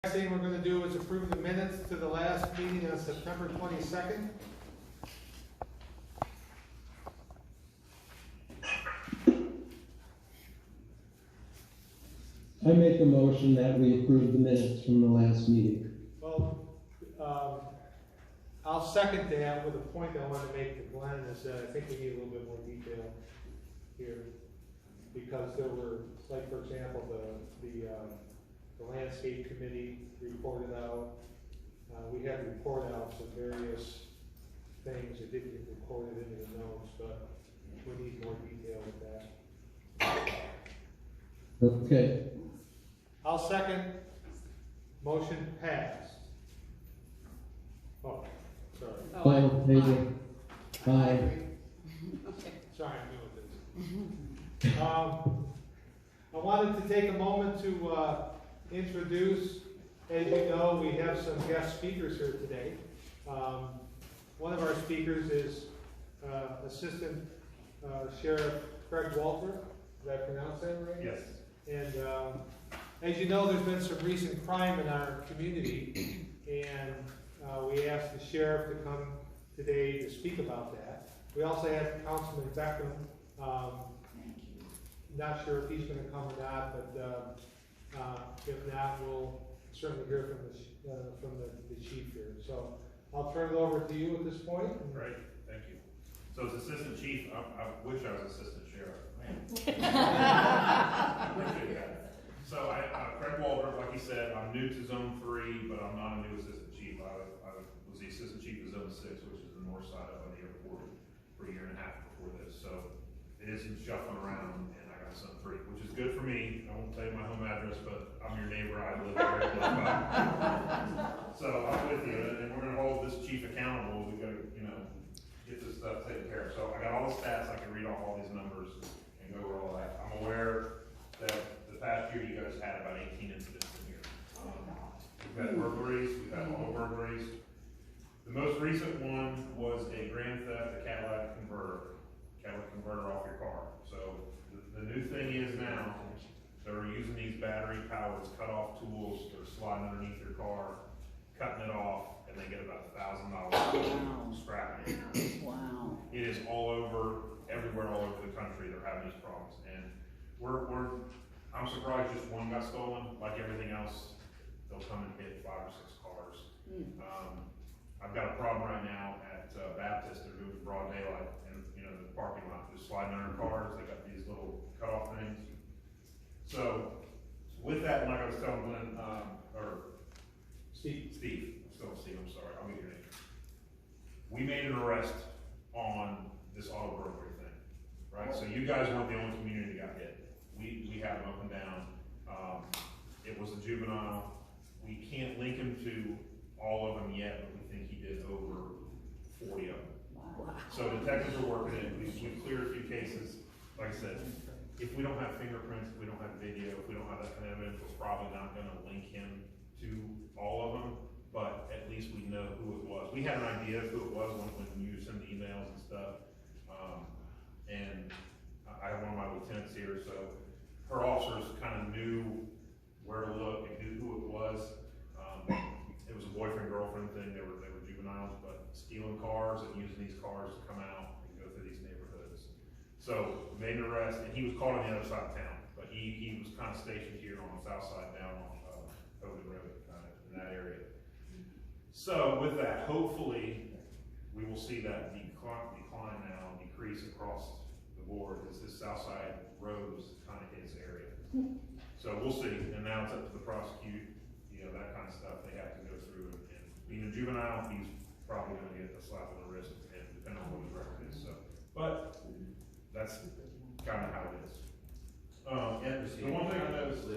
Next thing we're gonna do is approve the minutes to the last meeting on September 22nd. I make a motion that we approve the minutes from the last meeting. Well, I'll second that with a point I want to make to Glenn is that I think we need a little bit more detail here. Because there were, like for example, the landscape committee reported out. We had report outs of various things that didn't get recorded into the notes, but we need more detail with that. Okay. I'll second. Motion passed. Oh, sorry. Final table. Aye. Sorry, I'm doing this. I wanted to take a moment to introduce, as you know, we have some guest speakers here today. One of our speakers is Assistant Sheriff Craig Walter. Did I pronounce that right? Yes. And as you know, there's been some recent crime in our community, and we asked the sheriff to come today to speak about that. We also had Councilman Beckham. Not sure if he's going to come or not, but if not, we'll certainly hear from the chief here. So I'll turn it over to you at this point. Great, thank you. So as assistant chief, I wish I was assistant sheriff. Man. Appreciate that. So Craig Walter, like he said, I'm new to Zone 3, but I'm not a new assistant chief. I was the assistant chief of Zone 6, which is the north side of the airport, for a year and a half before this. So it is some shuffling around, and I got Zone 3, which is good for me. I won't tell you my home address, but I'm your neighbor. I live very close by. So I'm with you, and we're going to hold this chief accountable. We got to, get this stuff taken care of. So I got all the stats. I can read off all these numbers and go over all that. I'm aware that the past year you guys had about 18 incidents in here. We've had burglaries, we've had auto burglaries. The most recent one was a grand theft, a catalytic converter off your car. So the new thing is now, they're using these battery powered cut-off tools. They're sliding underneath your car, cutting it off, and they get about $1,000 scrapping it. Wow. It is all over, everywhere all over the country. They're having these problems, and I'm surprised just one got stolen. Like everything else, they'll come and hit 5 or 6 cars. I've got a problem right now at Baptist. They're doing broad daylight, and the parking lot, just sliding under cars. They got these little cutoff things. So with that, like I was telling Glenn, or Steve, I'm sorry, I'll get your name. We made an arrest on this auto burglary thing, right? So you guys weren't the only community that got hit. We had them up and down. It was a juvenile. We can't link him to all of them yet, but we think he did over 40 of them. Wow. So detectives are working it. We've cleared a few cases. Like I said, if we don't have fingerprints, if we don't have video, if we don't have that kind of evidence, we're probably not going to link him to all of them, but at least we know who it was. We had an idea of who it was when you send emails and stuff. And I have one of my lieutenants here, so her officers kind of knew where to look and knew who it was. It was a boyfriend-girlfriend thing. They were juveniles, but stealing cars and using these cars to come out and go through these neighborhoods. So we made an arrest, and he was caught on the other side of town, but he was kind of stationed here on the south side down on Hogan Road, kind of in that area. So with that, hopefully we will see that decline now, decrease across the board as this south side road is kind of his area. So we'll see, and now it's up to the prosecute, that kind of stuff they have to go through. And being a juvenile, he's probably going to get a slap on the wrist, and depending on what his record is. So, but that's kind of how it is. And the one thing I noticed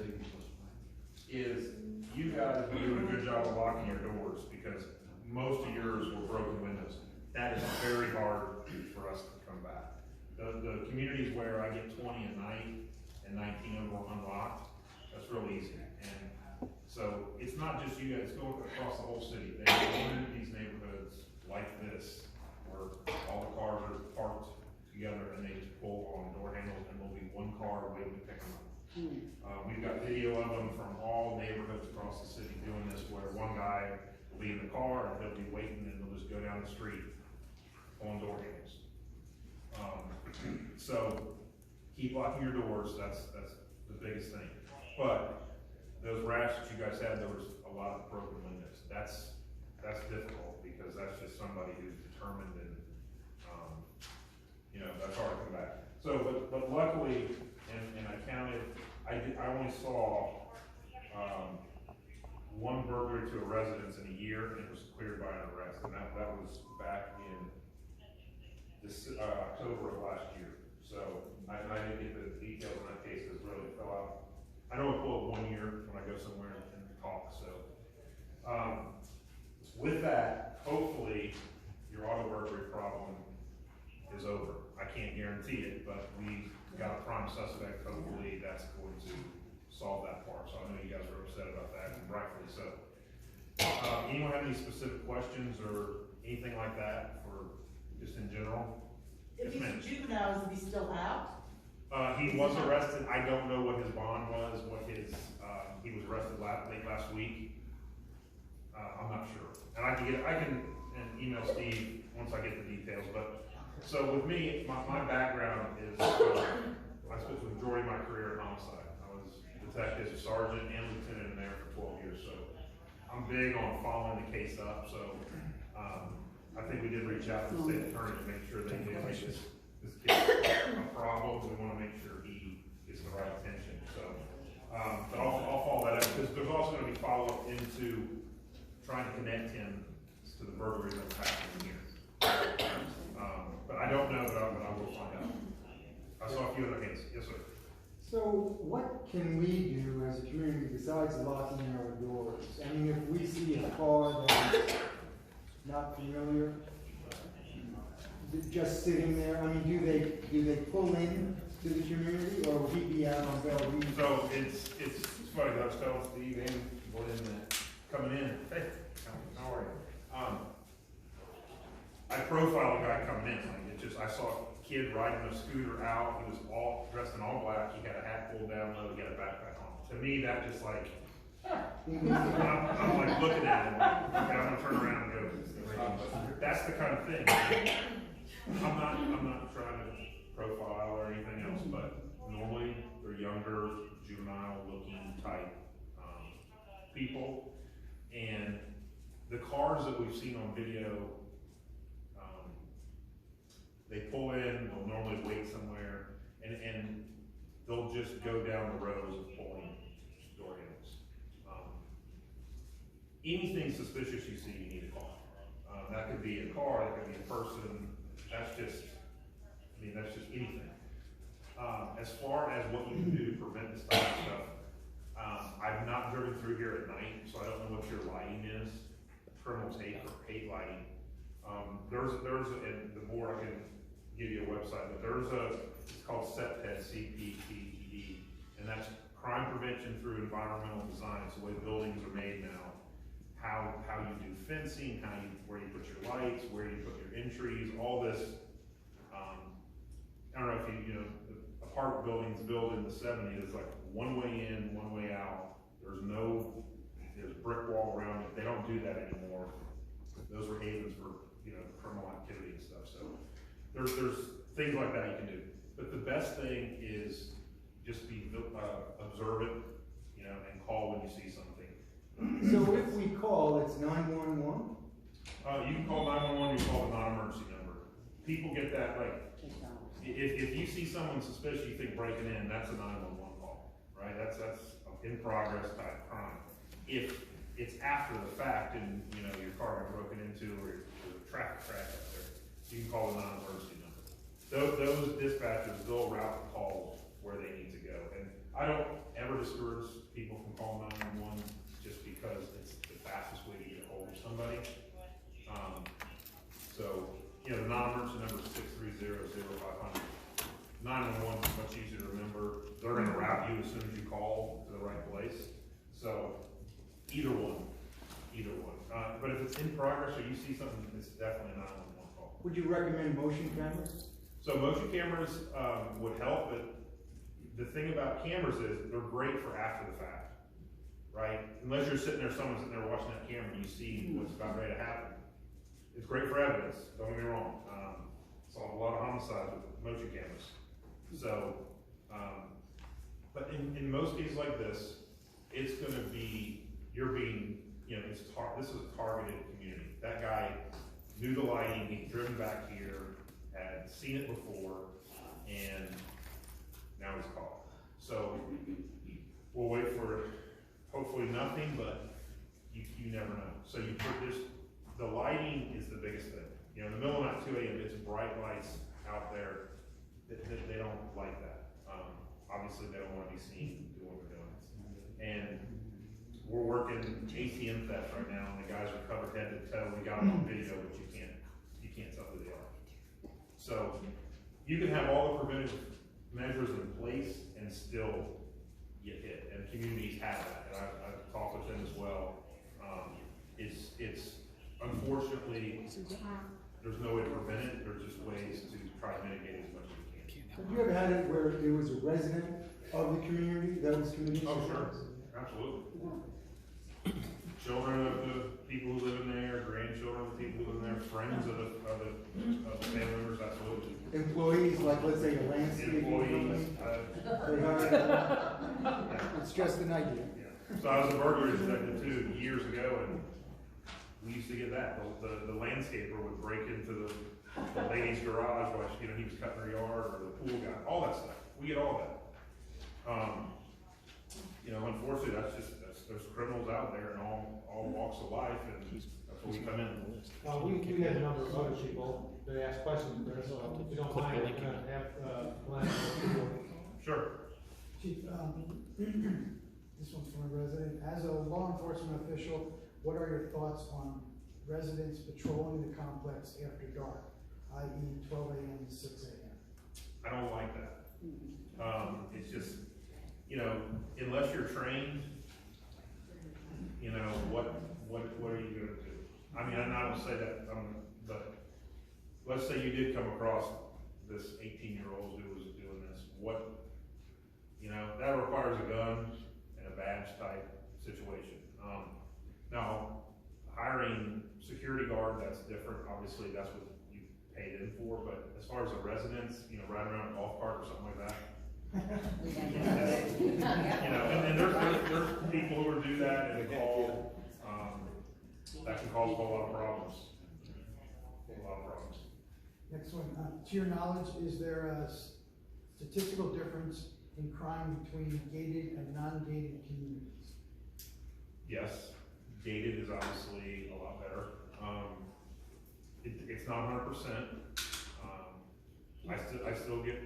is you guys are doing a good job of locking your doors because most of yours were broken windows. That is very hard for us to come back. The communities where I get 20 a night and 19 of them are unlocked, that's real easy. And so it's not just you guys, it's going across the whole city. They go into these neighborhoods like this, where all the cars are parked together and they just pull on door handles and there'll be one car waiting to pick them up. We've got video of them from all neighborhoods across the city doing be in the car, and he'll be waiting, and they'll just go down the street on door handles. So keep locking your doors, that's the biggest thing. But those rats that you guys had, there was a lot of broken windows. That's difficult, because that's just somebody who's determined, and, that's hard to come back. So, but luckily, and I counted, I only saw, one burglary to a residence in a year, and it was cleared by an arrest, and that was back in this, October of last year. So, I didn't get the details on that case, because it really fell out. I know it pulled 1 year when I go somewhere and talk, so. With that, hopefully, your auto burglary problem is over. I can't guarantee it, but we got a prime suspect. Hopefully, that's going to solve that part. So I know you guys are upset about that, and rightfully so. Anyone have any specific questions or anything like that, for just in general? If he's a juvenile, is he still out? He was arrested. I don't know what his bond was, he was arrested late last week. I'm not sure. And I can email Steve once I get the details, but, so with me, my background is, I spent the majority of my career in homicide. I was detective, sergeant, and lieutenant in there for 12 years, so I'm big on following the case up, so, I think we did reach out to the state attorney to make sure they knew this kid a problem. We wanna make sure he gets the right attention, so, but I'll follow that up, because there's also gonna be follow-up into trying to connect him to the burglary that was happening here. But I don't know, but I will find out. I saw a few other hands. Yes, sir. So what can we do as a community besides locking our doors? I mean, if we see a car that's not familiar, just sitting there, I mean, do they pull in to the community, or will he be out on Bellevue? So it's funny, I was telling Steve and Glenn that coming in, hey, how are you? I profiled a guy coming in, like, I saw a kid riding a scooter out, he was all dressed in all black, he had a hat pulled down low, he had a backpack on. To me, that just like, I'm like looking at him, like, okay, I'm gonna turn around and go. That's the kind of thing. I'm not trying to profile or anything else, but normally they're younger, juvenile-looking type people, and the cars that we've seen on video, they pull in, they'll normally wait somewhere, and they'll just go down the rows of pulling door handles. Anything suspicious you see, you need a call. That could be a car, that could be a person, that's just anything. As far as what you can do to prevent this type of stuff, I've not driven through here at night, so I don't know what your lighting is. Criminals hate lighting. And the board, I can give you a website, but it's called CPTED, C-P-T-E-D, and that's crime prevention through environmental design. It's the way buildings are made now. How you do fencing, where you put your lights, where you put your entries, all this. I don't know if you know, the apartment buildings built in the 70s, it's like one way in, one way out. There's brick wall around it. They don't do that anymore. Those were havens for, criminal activity and stuff. So there's things like that you can do. But the best thing is just be observant, and call when you see something. So if we call, it's 911? You can call 911, you call the non-emergency number. People get that, like, if you see someone suspicious, you think breaking in, that's a 911 call, right? That's in progress type crime. If it's after the fact and, your car got broken into or there's a traffic crash out there, you can call the non-emergency number. Those dispatchers, they'll route the calls where they need to go. And I don't ever discourage people from calling 911 just because it's the fastest way to get a hold of somebody. The non-emergency number is 630-0500. 911 is much easier to remember. They're going to route you as soon as you call to the right place. So either one. But if it's in progress or you see something, it's definitely a 911 call. Would you recommend motion cameras? So motion cameras would help, but the thing about cameras is they're great for after the fact. right? Unless you're sitting there, someone's sitting there watching that camera, and you see what's about ready to happen. It's great for evidence, don't get me wrong. Solve a lot of homicides with motion cameras. So, but in most cases like this, it's gonna be, you're being, you know, this is a targeted community. That guy knew the lighting, he'd driven back here, had seen it before, and now he's caught. So, we'll wait for hopefully nothing, but you never know. So you put this, the lighting is the biggest thing. You know, in the middle of the night, 2 a.m., it's bright lights out there, they don't like that. Obviously, they don't want to be seen doing what they're doing. And we're working ATM theft right now, and the guys are covered head to toe. We got them on video, but you can't tell who they are. So you can have all the preventive measures in place and still get hit, and communities have that. And I've talked with them as well. It's unfortunately, there's no way to prevent it. There's just ways to try to mitigate as much as we can. Have you ever had it where it was a resident of the community that was committing? Oh, sure, absolutely. Children of the people who live in there, grandchildren of the people who live in there, friends of the family members, absolutely. Employees, like let's say a landscaping Employees, company, they hire, it's just an idea. yeah. So I was a burglary detective too, years ago, and we used to get that. The landscaper would break into the lady's garage while she, he was cutting her yard, or the pool guy, all that stuff. We get all that. Unfortunately, there's criminals out there in all walks of life, and that's where we come in. We had a number of other people that asked questions, Chris, so if you don't mind, we're gonna have, Glenn. Sure. Chief, this one's from a resident. As a law enforcement official, what are your thoughts on residents patrolling the complex after dark, i.e. 12 a.m. to 6 a.m.? I don't like that. It's just, unless you're trained, what are you gonna do? I mean, I don't say that, but let's say you did come across this 18-year-old who was doing this. That requires a gun and a badge type situation. Now, hiring security guard, that's different. Obviously, that's what you paid in for, but as far as a residence, riding around a golf cart or something like that, and there's people who do that, and they call, that can cause a lot of problems. Next one, to your knowledge, is there a statistical difference in crime between gated and non-gated communities? Yes, gated is obviously a lot better. It's not 100%. I still get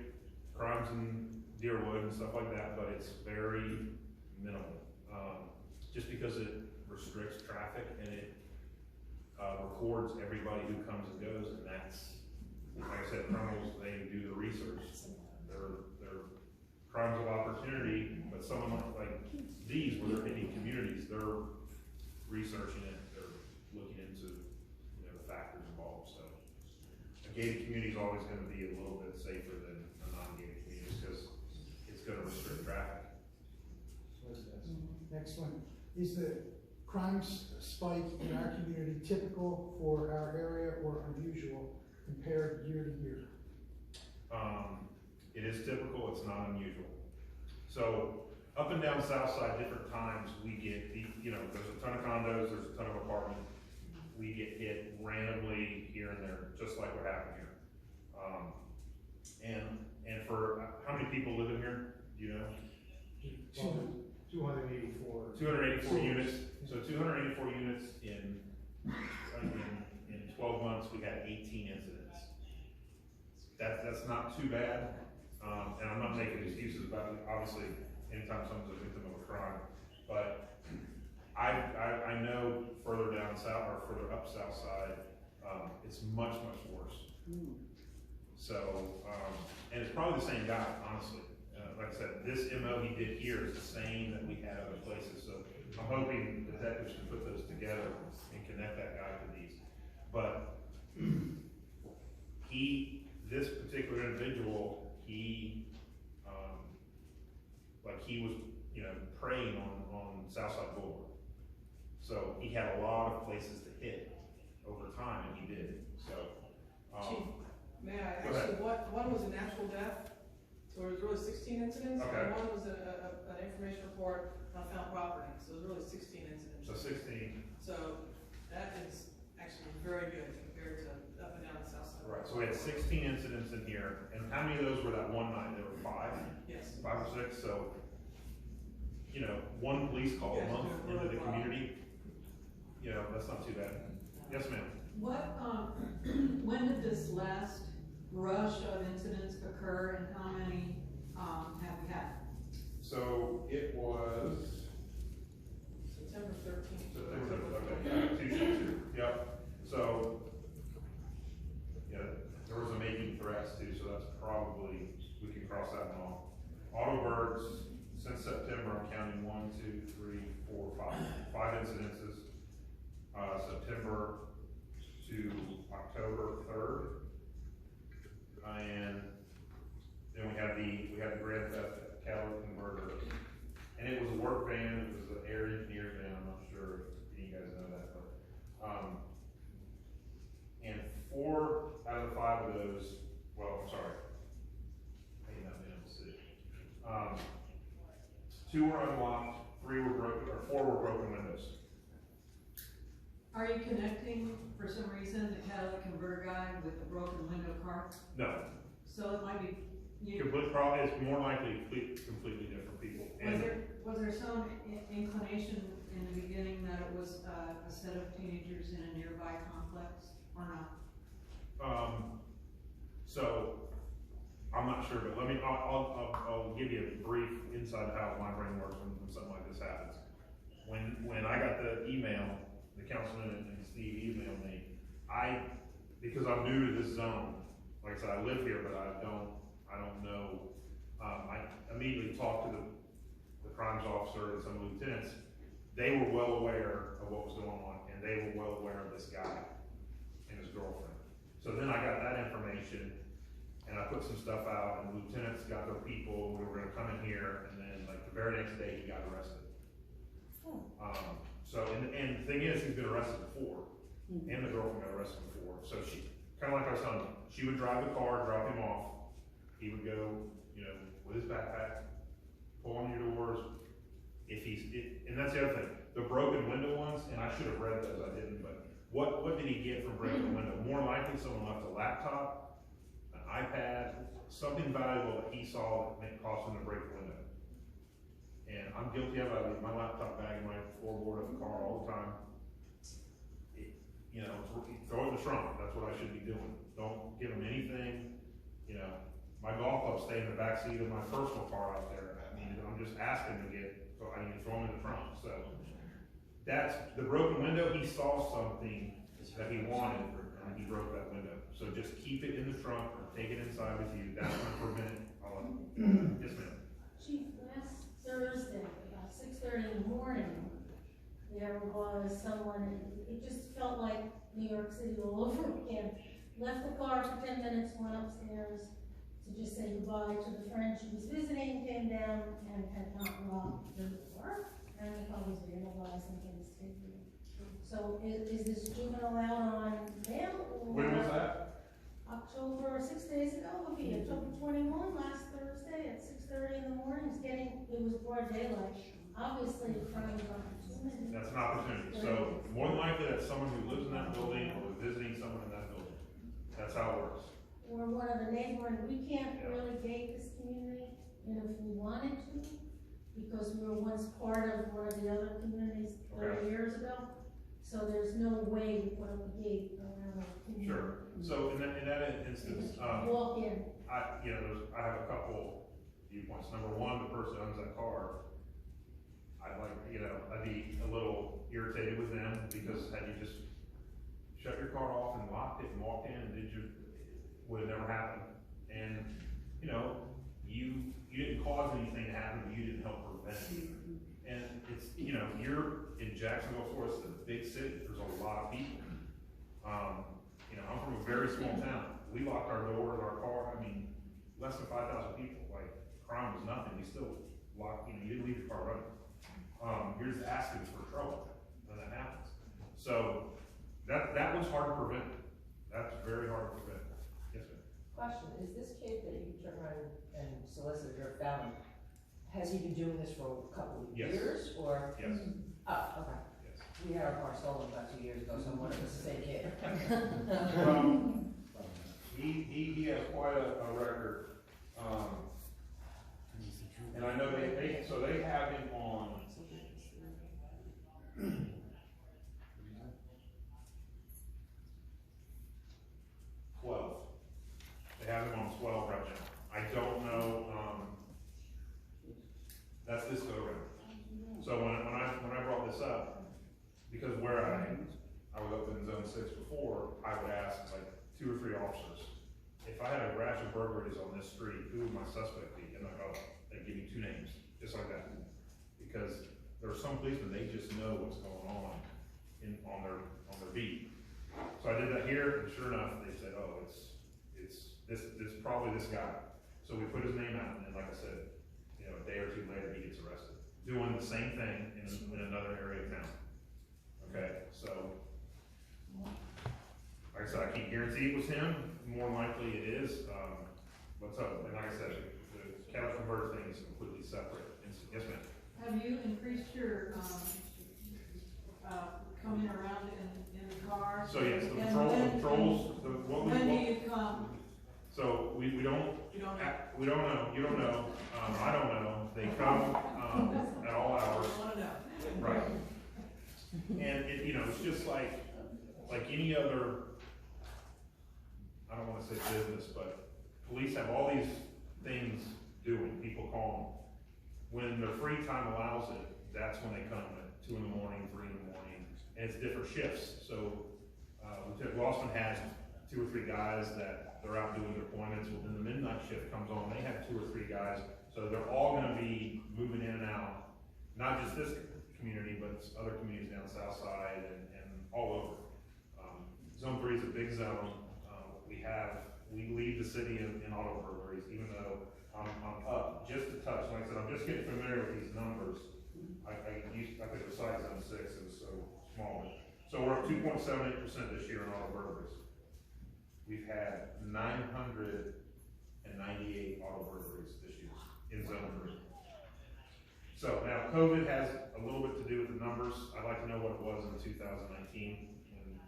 crimes in Deerwood and stuff like that, but it's very minimal. Just because it restricts traffic and it records everybody who comes and goes, and that's, like I said, criminals, they do the research. They're crimes of opportunity, but someone like these, where they're hitting communities, they're researching it, they're looking into the factors involved. So a gated community is always going to be a little bit safer than a non-gated community because it's going to restrict traffic. Next one, is the crime spike in our community typical for our area or unusual compared year to year? It is typical, it's not unusual. So up and down South Side, different times we get, there's a ton of condos, there's a ton of apartments. We get hit randomly here and there, just like what happened here. And for, how many people live in here, do you know? 284. 284 units. So 284 units in 12 months, we had 18 incidents. That's not too bad. And I'm not making excuses about it. Obviously, anytime someone's a victim of a crime, but I know further down south or further up South Side, it's much worse. So, and it's probably the same guy, honestly. Like I said, this MO he did here is the same that we had other places. So I'm hoping detectives can put those together and connect that guy to these. But this particular individual, he you know, preying on Southside Boulevard. So he had a lot of places to hit over time, and he did, so. Chief, may I, Go ahead. actually, one was a natural death, so there was really 16 incidents, Okay. and one was an information report on found property, so it was really 16 incidents. So 16. So that is actually very good compared to up and down the south side. Right, so we had 16 incidents in here, and how many of those were that one night? There were 5? Yes. 5 or 6, so, you know, one police call a Yes, month doing into really the well. community, you know, that's not too bad. Yes, ma'am? What, when did this last rush of incidents occur and how many, have we had? So it was September 13th. September, okay, 222, yep. So, yeah, there was a making threats too, so that's probably, we can cross that one off. Auto birds, since September, I'm counting 1, 2, 3, 4, 5 incidences. September to October 3rd. And then we had the grand theft at the catalytic converter. And it was a work van, it was an air engineer van, I'm not sure if you guys know that, but, and 4 out of the 5 of those, well, I'm sorry, I may not be able to see. 2 were unlocked, 3 were broken, or 4 were broken windows. Are you connecting, for some reason, the catalytic converter guy with the broken window car? No, So it might be, probably, it's more likely completely different people. And was there some inclination in the beginning that it was a set of teenagers in a nearby complex, or not? So, I'm not sure, but I'll give you a brief insight of how my brain works when something like this happens. When I got the email, the councilman and Steve emailed me, because I'm new to this zone, like I said, I live here, but I don't know, I immediately talked to the crimes officer and some lieutenants. They were well aware of what was going on, and they were well aware of this guy and his girlfriend. So then I got that information, and I put some stuff out, and the lieutenants got their people, we were gonna come in here, and then like the very next day, he got arrested. So, and the thing is, he's been arrested before, and the girlfriend got arrested before, so she, kinda like our son, she would drive the car, drop him off, he would go, you know, with his backpack, pull on your doors, and that's the other thing, the broken window ones, and I should have read those, I didn't, but what did he get from breaking the window? More likely someone left a laptop, an iPad, something valuable that he saw that caused him to break the window. And I'm guilty of it. I leave my laptop bag in my floorboard of the car all the time. You know, throw it in the trunk. That's what I should be doing. Don't give them anything. You know, my golf clubs stay in the back seat of my personal car out there. I mean, I'm just asking to so I need to throw them in the trunk. So that's the broken window. He saw something that he wanted, and he broke that window. So just keep it in the trunk or take it inside with you. That's going to prevent all of it. Yes, ma'am. Chief, last Thursday, about 6:30 in the morning, there was someone, it just felt like New York City all over again. Left the car for 10 minutes, went upstairs to just say goodbye to the friend she was visiting, came down and had not locked the door, and the car was vandalized and things taken. So is this juvenile out on bail? When was that? October, 6 days ago, would be October 21, last Thursday at 6:30 in the morning. It was broad daylight. Obviously, a crime opportunity. That's an opportunity. So more than likely, that's someone who lives in that building or was visiting someone in that building. That's how it works. Or one of the neighboring, we can't really gate this community, and if we wanted to, because we were once part of one of the other communities 30 years ago. So there's no way to put up a gate around our community. Sure. So in that instance, Walk in. I have a couple viewpoints. Number one, the person who owns that car, I'd be a little irritated with them because had you just shut your car off and locked it and walked in, would have never happened. And, you know, you didn't cause anything to happen, but you didn't help prevent it. And it's, you know, you're in Jacksonville, Florida, it's a big city, there's a lot of people. You know, I'm from a very small town. We locked our doors, our car, I mean, less than 5,000 people, like, crime was nothing, we still lock, you didn't leave your car running. You're just asking for trouble when that happens. So, that one's hard to prevent. That's very hard to prevent. Yes, ma'am. Question, is this kid that you turned around and solicited or found, has he been doing this for a couple of Yes. years, or? Yes. Oh, okay. Yes. We had our car stolen about 2 years ago, so I'm wondering if it's the same kid. He has quite a record. And I know they have him on. 12. They have him on 12 right now. I don't know, that's this go around. So when I brought this up, because where I was up in zone 6 before, I would ask like 2 or 3 officers, if I had a rash of burglaries on this street, who would my suspect be? And they'd give me 2 names, just like that. Because there are some policemen, they just know what's going on on their beat. So I did that here, and sure enough, they said, oh, it's probably this guy. So we put his name out, and like I said, a day or 2 later, he gets arrested. Doing the same thing in another area of town. Okay, so, like I said, I can't guarantee it was him, more likely it is, and like I said, the couch converter thing is completely separate. Yes, ma'am? Have you increased your, coming around in the car? So yes, the And patrols, when do you come? so we don't, You don't know? we don't know, you don't know, I don't know, they come, at all hours. I wanna know. Right. And it's just like any other, I don't wanna say business, but police have all these things doing, people call them. When their free time allows it, that's when they come at 2 in the morning, 3 in the morning, and it's different shifts. So, Lieutenant Rossman has 2 or 3 guys that they're out doing deployments. Well, then the midnight shift comes on, they have 2 or 3 guys. So they're all gonna be moving in and out, not just this community, but other communities down south side and all over. Zone 3 is a big zone. We leave the city in auto burglaries, even though I'm up just a touch. Like I said, I'm just getting familiar with these numbers. I could recite zone 6, it was so small. So we're up 2.78% this year in auto burglaries. We've had 998 auto burglaries this year in zone 3. So now COVID has a little bit to do with the numbers. I'd like to know what it was in 2019. When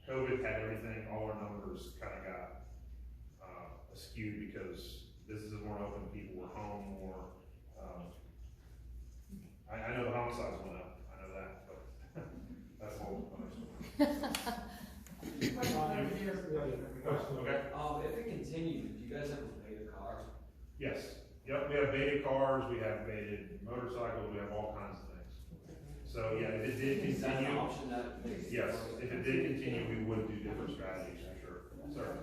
COVID had everything, all our numbers kind of got skewed because businesses weren't open, people were home more. I know the homicides went up, I know that, but that's a whole other story. Question over here. Okay. If it continues, do you guys ever pay the cars? Yes. Yep, we have baited cars, we have baited motorcycles, we have all kinds of things. So yeah, if it did Is that an continue, option that makes? yes, if it did continue, we would do different strategies for sure. Sir?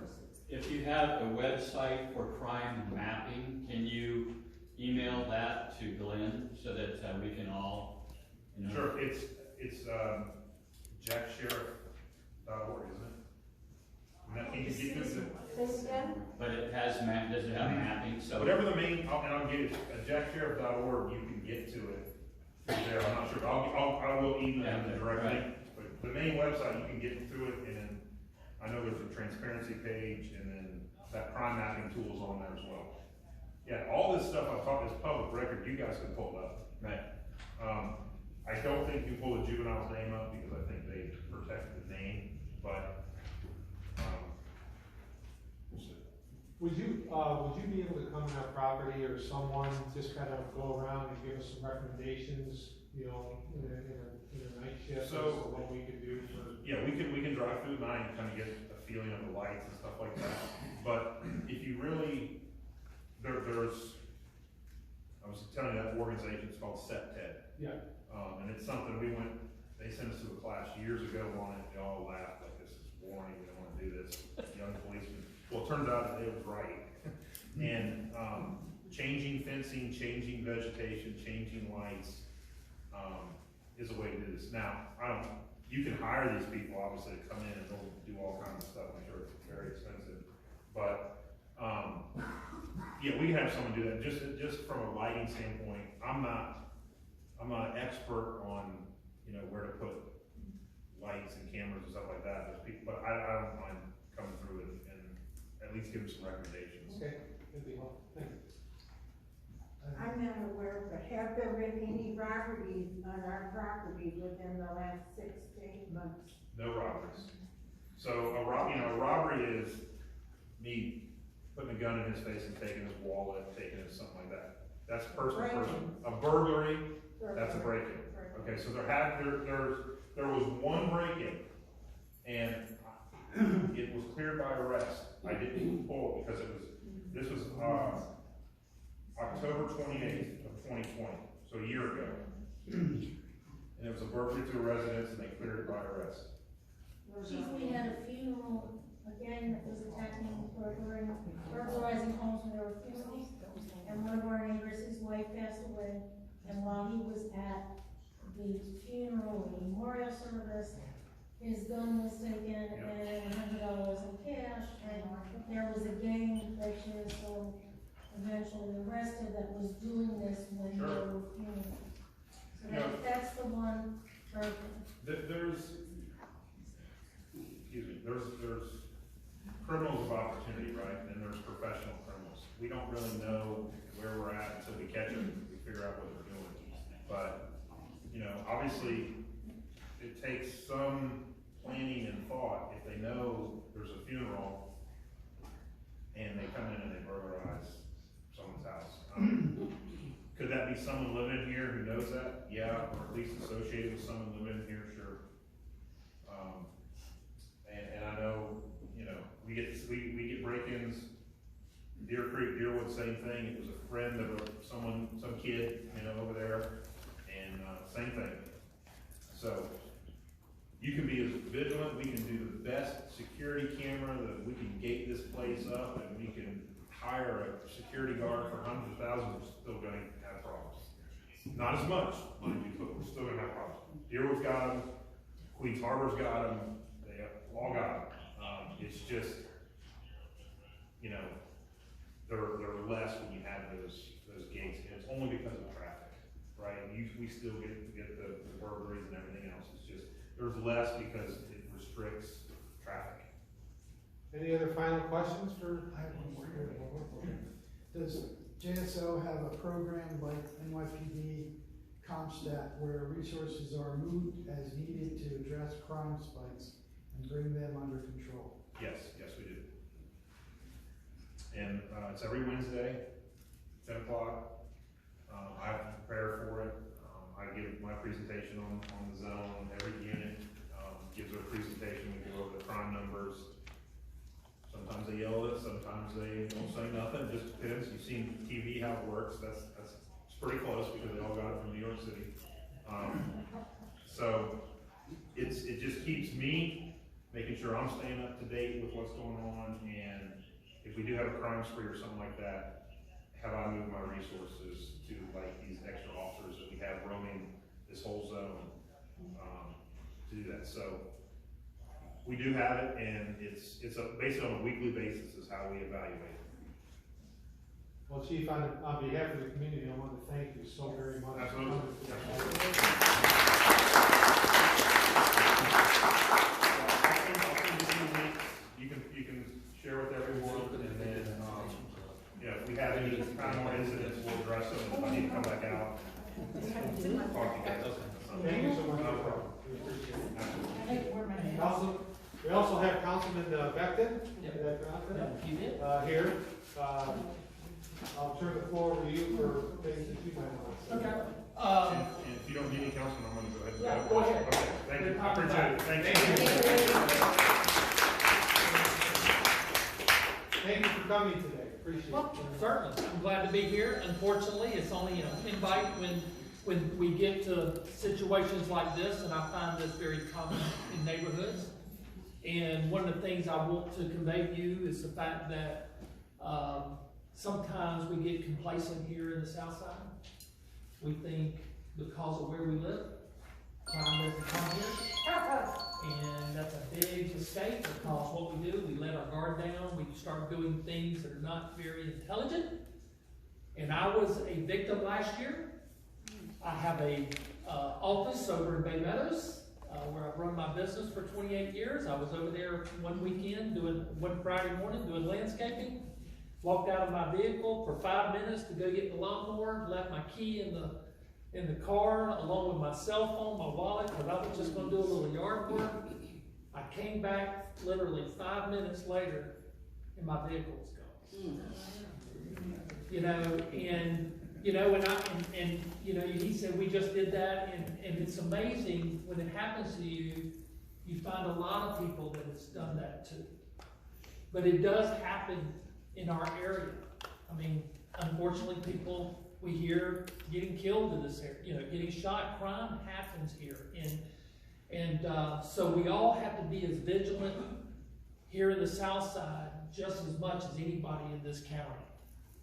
If you have a website for crime mapping, can you email that to Glenn so that we can all, Sure, it's jacksheriff.org, isn't it? And that you can get this, but it has does it have mapping? So whatever the main, I'll get it, jacksheriff.org, you can get to it there, I'm not sure, I will email you the direct link, but the main website, you can get to it, and then I know there's a transparency page, and then that crime mapping tool is on there as well. Yeah, all this stuff I've talked is public record, you guys can pull it up. right. I don't think you pull a juvenile's name up because I think they protect the name, but, we'll see. Would you be able to come on our property or someone just kind of go around and give us some recommendations, in a night shift as to what we could do for? Yeah, we can drive through the night and kind of get a feeling of the lights and stuff like that. But if you really, there's, I was telling you that organization, it's called SEPTED. Yeah. And it's something they sent us to a class years ago on it, they all laughed like this is boring, we don't want to do this, young policemen. Well, it turns out that they was right. And, changing fencing, changing vegetation, changing lights, is a way to do this. Now, you can hire these people, obviously, to come in and they'll do all kinds of stuff, I'm sure it's very expensive. But, Yeah, we can have someone do that, just from a lighting standpoint, I'm not an expert on, you know, where to put lights and cameras and stuff like that, there's people, but I don't mind coming through and at least give them some recommendations. Okay, good deal, thanks. I'm not aware, but have there been any robberies on our property within the last 6 to 8 months? No robberies. So a robbery is me putting a gun in his face and taking his wallet, taking his something like that. That's person to person. A burglary, that's a break-in. Okay, so there was one break-in, and it was cleared by arrest. I didn't even pull it because this was October 28th of 2020, so a year ago. And it was a burglary to a residence, and they cleared it by arrest. Chief, we had a funeral, again, that was attacking, burglarizing homes when there were funerals. And one of our neighbors, his wife passed away, and while he was at the funeral and memorial service, his gun was taken and $100 in cash, and there was a gang infection, so eventually arrested that was doing this when they were funeral. So that's the one person. There's criminals of opportunity, right? And there's professional criminals. We don't really know where we're at until we catch them, we figure out what they're doing. But, you know, obviously, it takes some planning and thought. If they know there's a funeral and they come in and they burglarize someone's house. Could that be someone living here who knows that? Yeah, or at least associated with someone living here, sure. And I know, you know, we get break-ins, Deer Creek, Deerwood, same thing. It was a friend of some kid, you know, over there, and same thing. So you can be as vigilant. We can do the best security camera that we can gate this place up, and we can hire a security guard for hundreds of thousands. We're still going to have problems. Not as much, mind you, but we're still going to have problems. Deerwood's got them. Queens Harbor's got them. They all got them. It's just, you know, they're less when you have those gates, and it's only because of traffic, right? We still get the burglaries and everything else. It's just there's less because it restricts traffic. Any other final questions for? I have one more here. Does JSO have a program like NYPD CompStat where resources are moved as needed to address crime spikes and bring them under control? Yes, we do. And it's every Wednesday, 10 o'clock. I have to prepare for it. I give my presentation on the zone. Every unit gives a presentation. We go over the crime numbers. Sometimes they yell at us, sometimes they don't say nothing. It just depends. You've seen TV how it works. It's pretty close because they all got it from New York City. So it just keeps me making sure I'm staying up to date with what's going on, and if we do have a crime spree or something like that, have I moved my resources to like these extra officers that we have roaming this whole zone to do that. So we do have it, and it's basically on a weekly basis is how we evaluate it. Well, Chief, on behalf of the community, I want to thank you so very much. Absolutely. You can share with everyone, and then if we have any kind of more incidents, we'll address them. If I need to come back out, talk to you guys. Thank you so much. We appreciate it. We also have Councilman Beckton. Here. I'll turn the floor over to you for things that you might want to say. Okay. And if you don't need any councilman, I'm going to go ahead and go ahead. Okay, thank you. I appreciate it. Thank you. Thank you for coming today. Appreciate it. Well, certainly. I'm glad to be here. Unfortunately, it's only an invite when we get to situations like this, and I find this very common in neighborhoods. And one of the things I want to convey to you is the fact that sometimes we get complacent here in the South Side. We think because of where we live, crime doesn't come here. And that's a big mistake, because what we do, we let our guard down, we start doing things that are not very intelligent. And I was a victim last year. I have a office over in Bay Meadows, where I've run my business for 28 years. I was over there one weekend one Friday morning doing landscaping. Walked out of my vehicle for 5 minutes to go get the lawnmower, left my key in the car along with my cell phone, my wallet, because I was just going to do a little yard work. I came back literally 5 minutes later, and my vehicle was gone. You know, and you know, he said we just did that, and it's amazing when it happens to you. You find a lot of people that it's done that too, but it does happen in our area. I mean, unfortunately, people we hear getting killed in this area, you know, getting shot. Crime happens here, and so we all have to be as vigilant here in the South Side just as much as anybody in this county,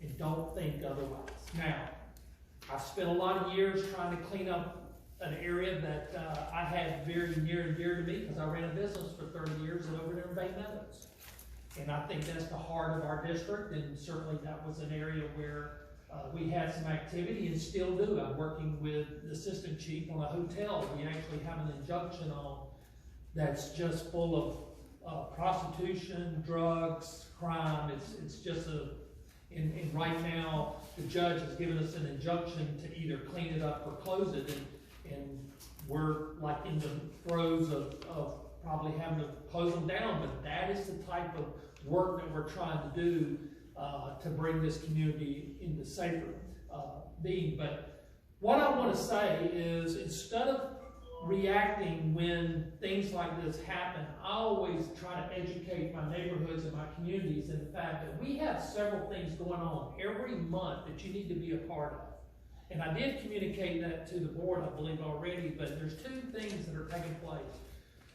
and don't think otherwise. Now, I've spent a lot of years trying to clean up an area that I had very near and dear to me, because I ran a business for 30 years over there in Bay Meadows. And I think that's the heart of our district, and certainly that was an area where we had some activity and still do. I'm working with the assistant chief on a hotel we actually have an injunction on that's just full of prostitution, drugs, crime. It's just and right now the judge has given us an injunction to either clean it up or close it, and we're like in the throes of probably having to close them down, but that is the type of work that we're trying to do to bring this community into safer being. But what I want to say is, instead of reacting when things like this happen, I always try to educate my neighborhoods and my communities in the fact that we have several things going on every month that you need to be a part of. And I did communicate that to the board, I believe, already, but there's two things that are taking place.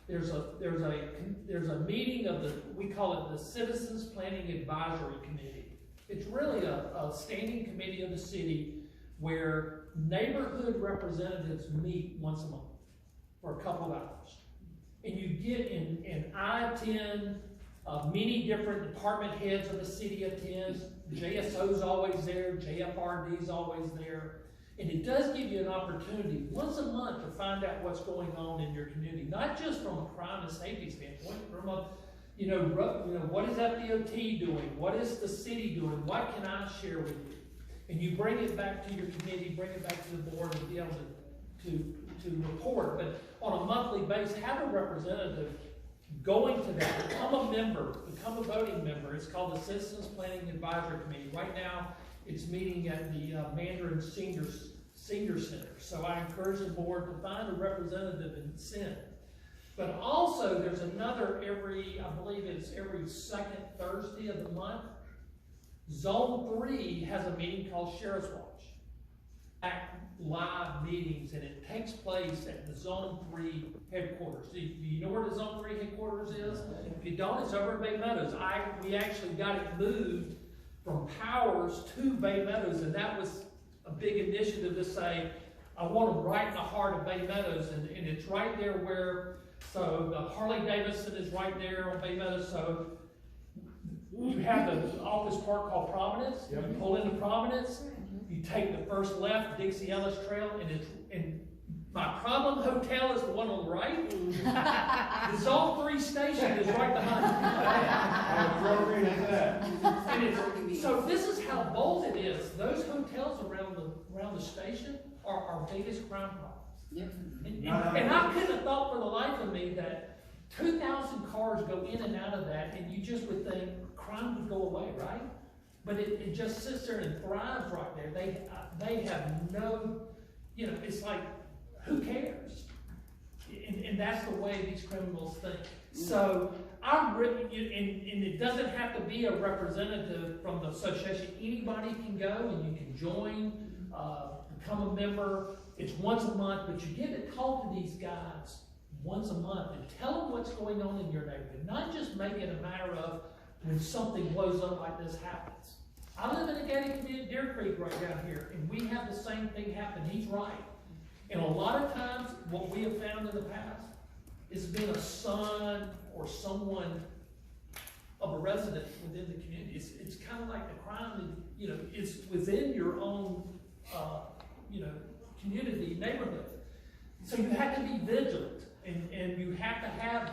There's a meeting of we call it the Citizens Planning Advisory Committee. It's really a standing committee of the city where neighborhood representatives meet once a month for a couple of hours. And you get and I attend, many different department heads of the city attend, JSO's always there, JFRD's always there. And it does give you an opportunity once a month to find out what's going on in your community, not just from a crime and safety standpoint, from a, what is FDOT doing? What is the city doing? What can I share with you? And you bring it back to your committee, bring it back to the board, and be able to report. But on a monthly basis, have a representative going to that, become a member, become a voting member. It's called the Citizens Planning Advisory Committee. Right now, it's meeting at the Mandarin Senior Center. So I encourage the board to find a representative and send. But also, there's another I believe it's every second Thursday of the month. Zone 3 has a meeting called Sheriff's Watch. Live meetings, and it takes place at the Zone 3 headquarters. Do you know where the Zone 3 headquarters is? If you don't, it's over in Bay Meadows. We actually got it moved from Powers to Bay Meadows, and that was a big initiative to say, I want them right in the heart of Bay Meadows, and it's right there so the Harley Davidson is right there on Bay Meadows, so you have the office park called Providence. Yep. You pull into Providence, you take the first left, Dixie Ellis Trail, and my problem hotel is the one on the right. The Zone 3 station is right behind it. So this is how bold it is. Those hotels around the station are our biggest crime problems. Yep. And I couldn't have thought for the life of me that 2,000 cars go in and out of that, and you just would think crime would go away, right? But it just sits there and thrives right there. They have no, it's like, who cares? And that's the way these criminals think. So I'm really, and it doesn't have to be a representative from the association. Anybody can go and you can join, become a member. It's once a month, but you get to talk to these guys once a month and tell them what's going on in your neighborhood. Not just make it a matter of when something blows up like this happens. I live in a gated community, Deer Creek, right down here, and we have the same thing happen. He's right. And a lot of times, what we have found in the past it's been a son or someone of a resident within the community. It's kind of like the crime, you know, is within your own, you know, community, neighborhood. So you have to be vigilant, and you have to have,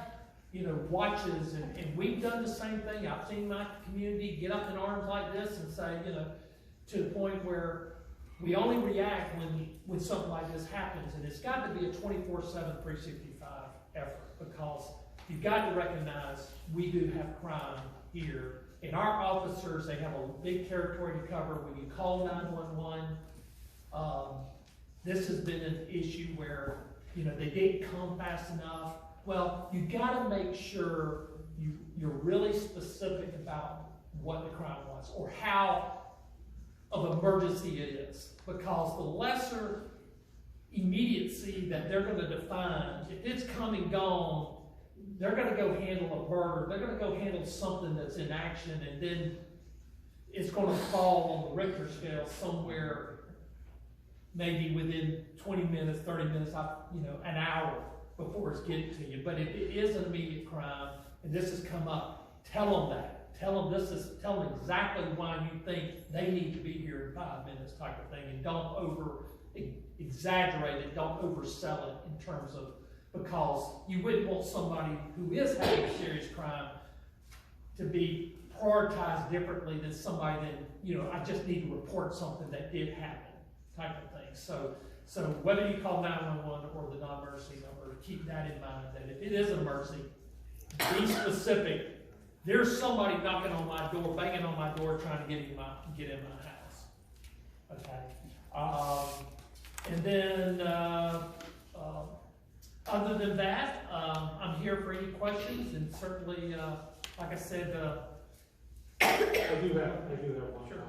you know, watches, and we've done the same thing. I've seen my community get up in arms like this and say, you know, to the point where we only react when something like this happens, and it's got to be a 24/7, 365 effort, because you've got to recognize we do have crime here, and our officers, they have a big territory to cover. When you call 911, this has been an issue where, you know, they didn't come fast enough. Well, you got to make sure you're really specific about what the crime was or how of emergency it is, because the lesser immediacy that they're going to define, if it's come and gone, they're going to go handle a murder, they're going to go handle something that's in action, and then it's going to fall on the Richter scale somewhere maybe within 20 minutes, 30 minutes, you know, an hour before it's getting to you. But if it is an immediate crime, and this has come up, tell them that. Tell them exactly why you think they need to be here in 5 minutes type of thing, and don't exaggerate it, don't oversell it in terms of, because you wouldn't want somebody who is having a serious crime to be prioritized differently than somebody that, you know, I just need to report something that did happen type of thing. So whether you call 911 or the non-emergency number, keep that in mind, that if it is an emergency, be specific. There's somebody knocking on my door, banging on my door, trying to get in my house. Okay. And then, other than that, I'm here for any questions, and certainly, like I said, I do have one. Sure.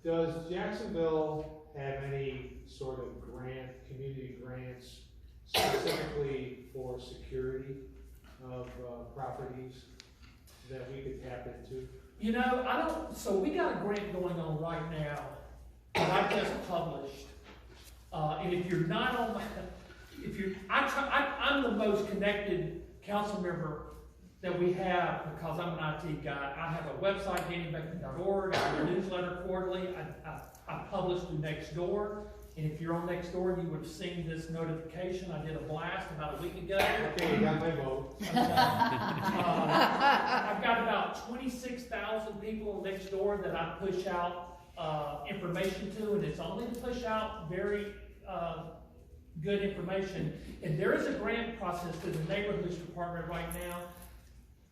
Does Jacksonville have any sort of community grants specifically for security of properties that we could tap into? You know, so we got a grant going on right now that I just published. And if you're not on I'm the most connected council member that we have, because I'm an IT guy. I have a website, DannyBeckman.org. I have a newsletter quarterly. I publish through Nextdoor. And if you're on Nextdoor, you would have seen this notification. I did a blast about a week ago. Okay, you got my vote. Okay. I've got about 26,000 people on Nextdoor that I push out information to, and it's only to push out very good information. And there is a grant process through the neighborhoods department right now.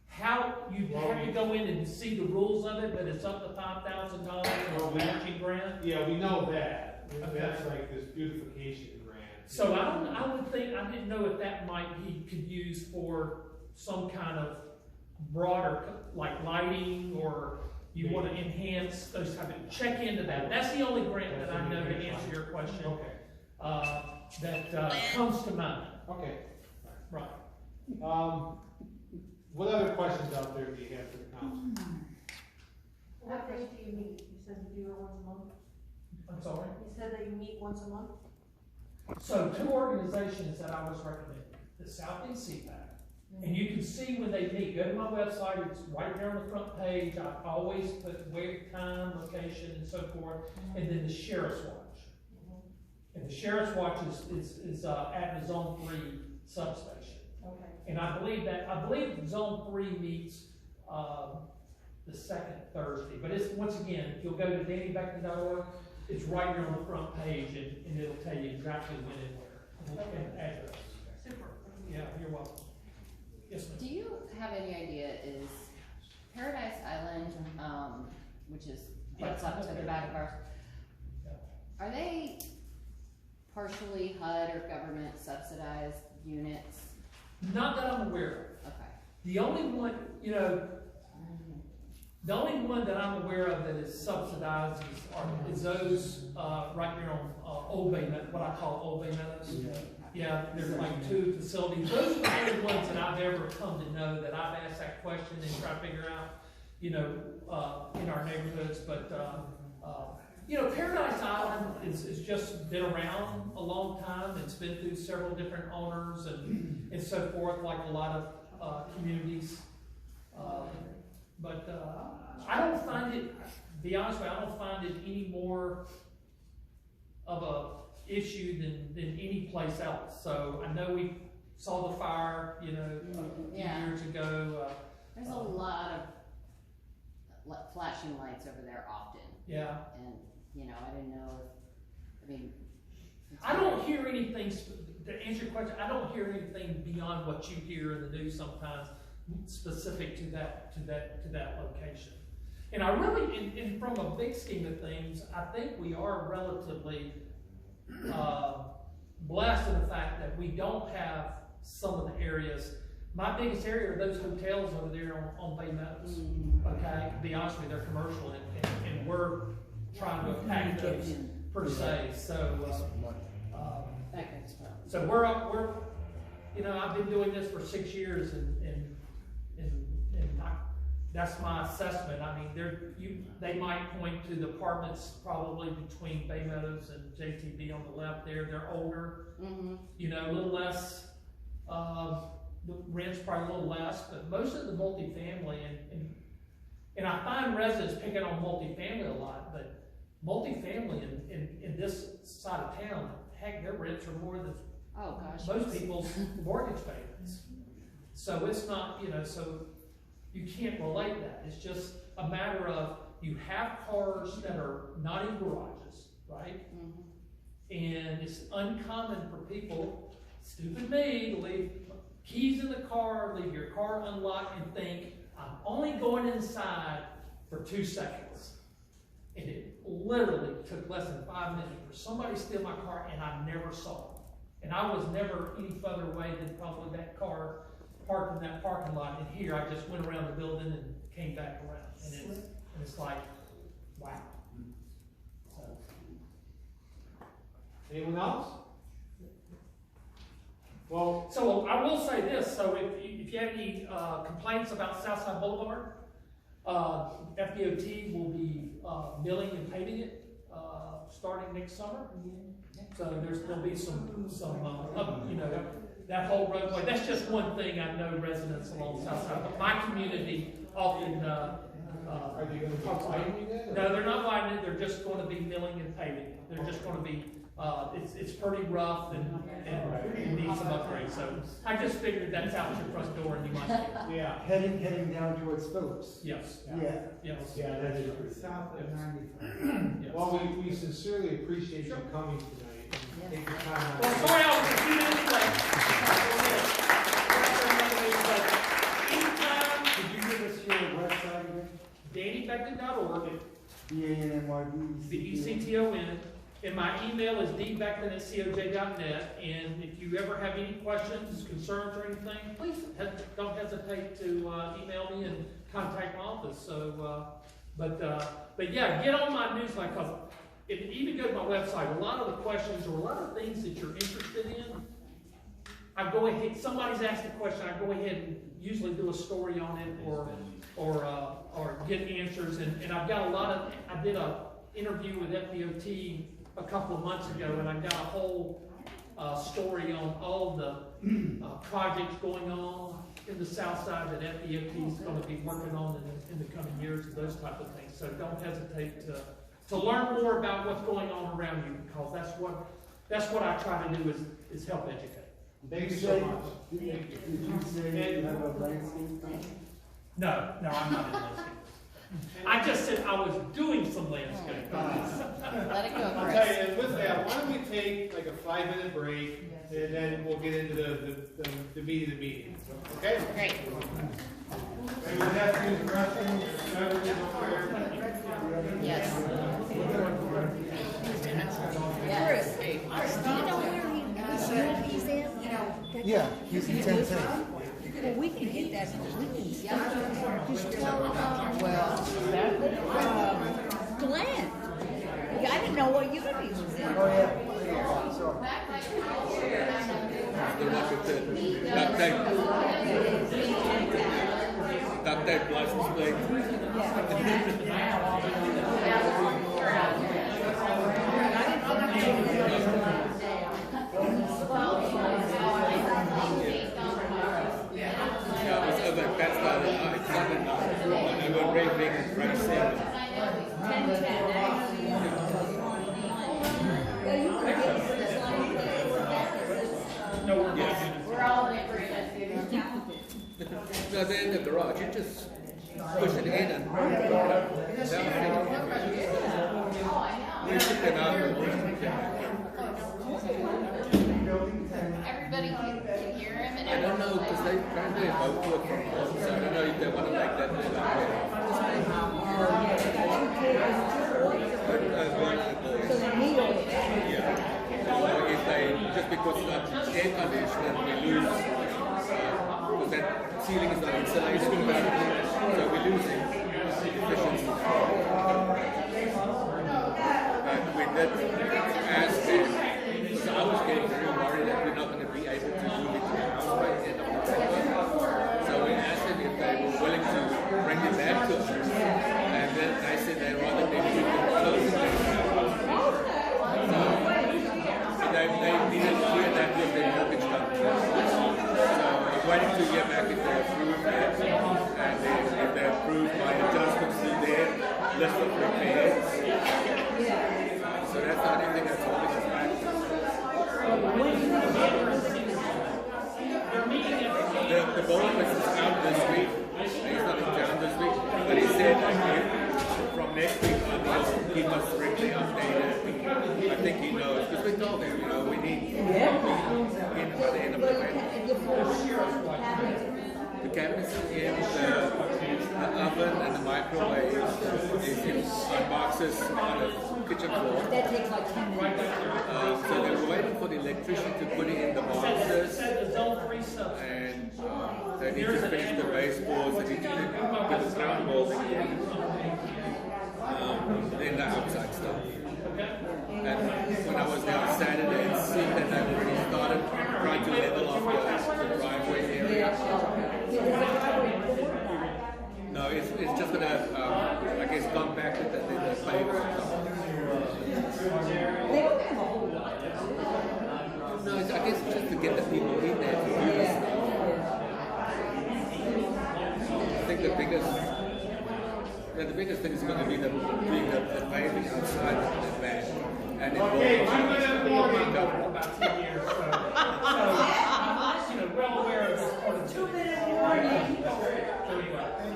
How you have to go in and see the rules of it, but it's up to $5,000 for a matching grant. Yeah, we know that. Okay. That's like this beautification grant. So I would think, I didn't know if that might be could use for some kind of broader, like lighting, or you want to enhance those type of, check into that. That's the only grant that I know to answer your question. Okay. That comes to mind. Okay. Right. What other questions out there do you have for the council? What days do you meet? You said you do it once a month? I'm sorry? You said that you meet once a month? So 2 organizations that I was recommending, the Southeast CPAC, and you can see when they meet. Go to my website, it's right there on the front page. I always put where, time, location, and so forth, and then the Sheriff's Watch. And the Sheriff's Watch is at the Zone 3 substation. Okay. And I believe Zone 3 meets the second Thursday. But it's, once again, if you'll go to DannyBeckman.org, it's right there on the front page, and it'll tell you exactly when and where, and address. Super. Yeah, you're welcome. Yes, ma'am. Do you have any idea, is Paradise Island, which is what's up to the back of ours, are they partially HUD or government subsidized units? Not that I'm aware of. Okay. The only one, the only one that I'm aware of that is subsidized is those right there on Old Bay, what I call Old Bay Meadows. Yeah, there's like 2 facilities. Those are the only ones that I've ever come to know that I've asked that question and try to figure out, in our neighborhoods. But Paradise Island is just been around a long time. It's been through several different owners and so forth, like a lot of communities. But I don't find it, to be honest with you, I don't find it any more of a issue than any place else. So I know we saw the fire, you know, a few years ago. There's a lot of flashing lights over there often. Yeah. And, you know, I didn't know if, I mean. I don't hear anything, to answer your question, I don't hear anything beyond what you hear in the news sometimes specific to that location. And I really, and from a big scheme of things, I think we are relatively blessed in the fact that we don't have some of the areas. My biggest area are those hotels over there on Bay Meadows. Okay, to be honest with you, they're commercial, and we're trying to attack those per se. So, so we're, you know, I've been doing this for 6 years, and that's my assessment. I mean, they might point to the apartments probably between Bay Meadows and JTB on the left there. They're older, you know, a little less. The rent's probably a little less, but most of the multifamily, and I find residents picking on multifamily a lot, but multifamily in this side of town, heck, their rents are more than most people's mortgage payments. So it's not, you know, so you can't relate that. It's just a matter of you have cars that are not in garages, right? And it's uncommon for people, stupid me, to leave keys in the car, leave your car unlocked, and think, I'm only going inside for 2 seconds. And it literally took less than 5 minutes for somebody to steal my car, and I never saw it. And I was never any further away than probably that car parked in that parking lot. And here, I just went around the building and came back around. And it's like, wow. So. Anyone else? Well, so I will say this. So if you have any complaints about Southside Boulevard, FDOT will be milling and paving it starting next summer. So there'll be some you know, that whole roadway. That's just one thing I know residents along Southside. But my community often. Are they going to be widening it? No, they're not widening it. They're just going to be milling and paving it. They're just going to be. It's pretty rough and needs some upgrades. So I just figured that's out your front door and you might. Yeah. Heading down towards Phillips. Yes. Yeah. Yes. Yeah, that is South of 95. Yes. Well, we sincerely appreciate you coming tonight. And taking time out. Well, sorry I was a few minutes late. Anytime, Could you give us your website again? DannyBeckton.org, DANNYBECTON. BECTON, and my email is dbeckton@coj.net. And if you ever have any questions, concerns, or anything, please don't hesitate to email me and contact my office. So, but yeah, get on my newsletter, because if you even go to my website, a lot of the questions or a lot of things that you're interested in, I go ahead. Somebody's asked a question, I go ahead and usually do a story on it or get answers. And I've got a lot of. I did an interview with FDOT a couple of months ago, and I've got a whole story on all the projects going on in the south side that FDOT is going to be working on in the coming years, and those type of things. So don't hesitate to learn more about what's going on around you, because that's what I try to do is help educate. Thank you so much. Did you say you have a landscape company? No, I'm not in landscape. I just said I was doing some landscape. Let it go, I'll Chris. tell you, and with that, why don't we take like a 5-minute break, and then we'll get into the meat of the meeting. Okay? Great. And we have to use the restroom, there's beverages over there. Yes. Chris, do you know where he's in? Yeah, he's in 1010. Well, we can get that, we can just Glenn. Yeah, I didn't know what unit he was in. Oh, yeah. So, Got that license plate. I didn't We're all in agreement. No, they're in the garage. You just push it in and Oh, I know. we took them out. Everybody can hear him and I don't know, because they apparently both work from home, so I don't know if they want to make that big up. Yeah. So if they, just because it's not air conditioned, we lose, because that ceiling is not insulated, so we're losing efficiency. But we did ask them, so I was getting very worried that we're not going to be able to move it to the house by the end of November. So we asked them if they were willing to bring it back to us. And then they said they'd rather they put them closing their so they needed to clear that with their mortgage company. So I'm waiting to hear back if they approve that. And then if they approve my adjustments to their list of repairs. So that's the only thing that's holding us back. The bowling is out this week. He's not in town this week, but he said that from next week onwards, he must bring the updated. I think he knows, because we told him, you know, we need in by the end of the week. The cabinets in the oven and the microwave is in boxes on the kitchen floor. That takes like 10 minutes. So they were waiting for the electrician to put it in the boxes, and they need to finish the baseboards, they need to get the ground molding then the outside stuff. And when I was there on Saturday, it seemed that they already started trying to level off the driveway area. No, it's just gonna, I guess, compact it and then the pavers on top. They don't have a whole lot. No, I guess it's just to get the people in there to do this stuff. I think the biggest thing is going to be the paving outside the back. And then about 10 years, so I'm well aware of this part of the 2-minute warning.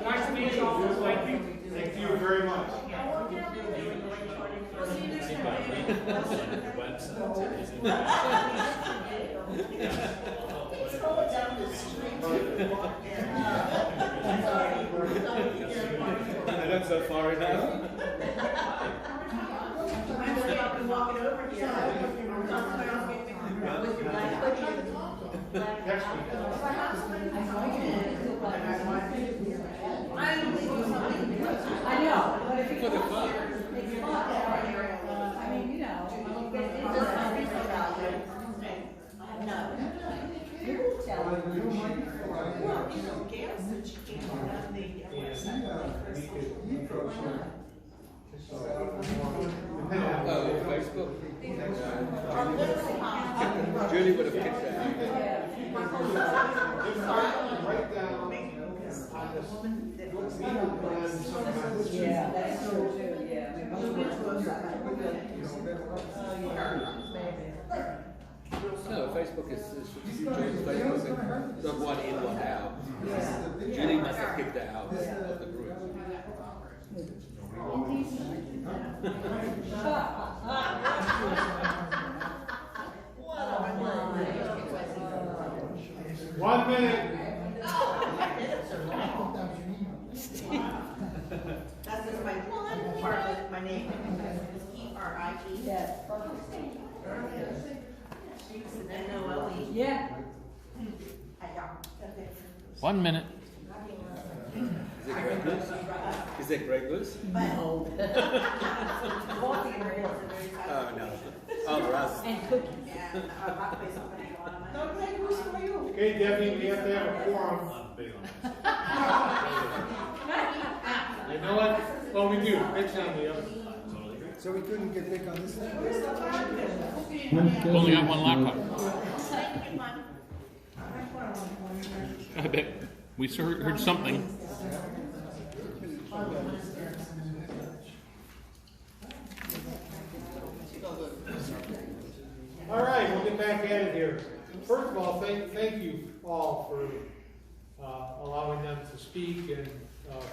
Nice to meet you all. Thank you. Thank you very much. We'll see you next time. Scroll down the street. That's so far enough. I'm gonna be walking over here. With your black hoodie. I believe you something. I know, but if For the fun. it's fun, I mean, you know, No. you will tell them. Well, you know, gas and chicken on the website. Oh, Facebook? Julie would have kicked that out. Write down on this Yeah, that's true too, yeah. No, Facebook is Julie's Facebook and not one in, one out. Julie must have kicked that out of the group. One minute. That's just my, part of my name. It's E-R-I-E. Yes. N-O-L-E. Yeah. 1 minute. Is it Grey Goose? Is it Grey Goose? No. Oh, no. Oh, Russ. And cookies. Okay, Debbie, we have to have a quorum. You know what? Well, we do. Next time we have. So we couldn't get Vic on this one? Only got one laptop. I bet we heard something. All right, we'll get back at it here. First of all, thank you all for allowing them to speak and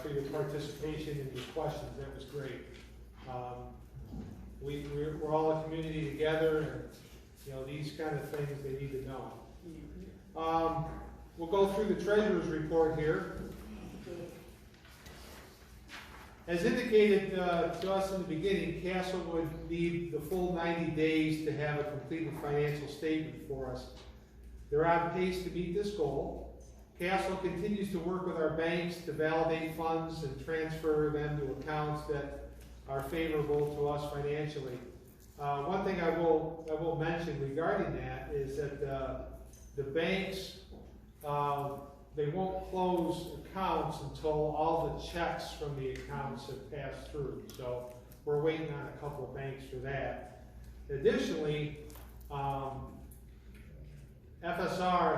for your participation and your questions. That was great. We're all a community together, and you know, these kind of things they need to know. We'll go through the treasurer's report here. As indicated to us in the beginning, Castle would need the full 90 days to have a completed financial statement for us. They're on pace to meet this goal. Castle continues to work with our banks to validate funds and transfer them to accounts that are favorable to us financially. One thing I will mention regarding that is that the banks, they won't close accounts until all the checks from the accounts have passed through. So we're waiting on a couple of banks for that. Additionally, FSR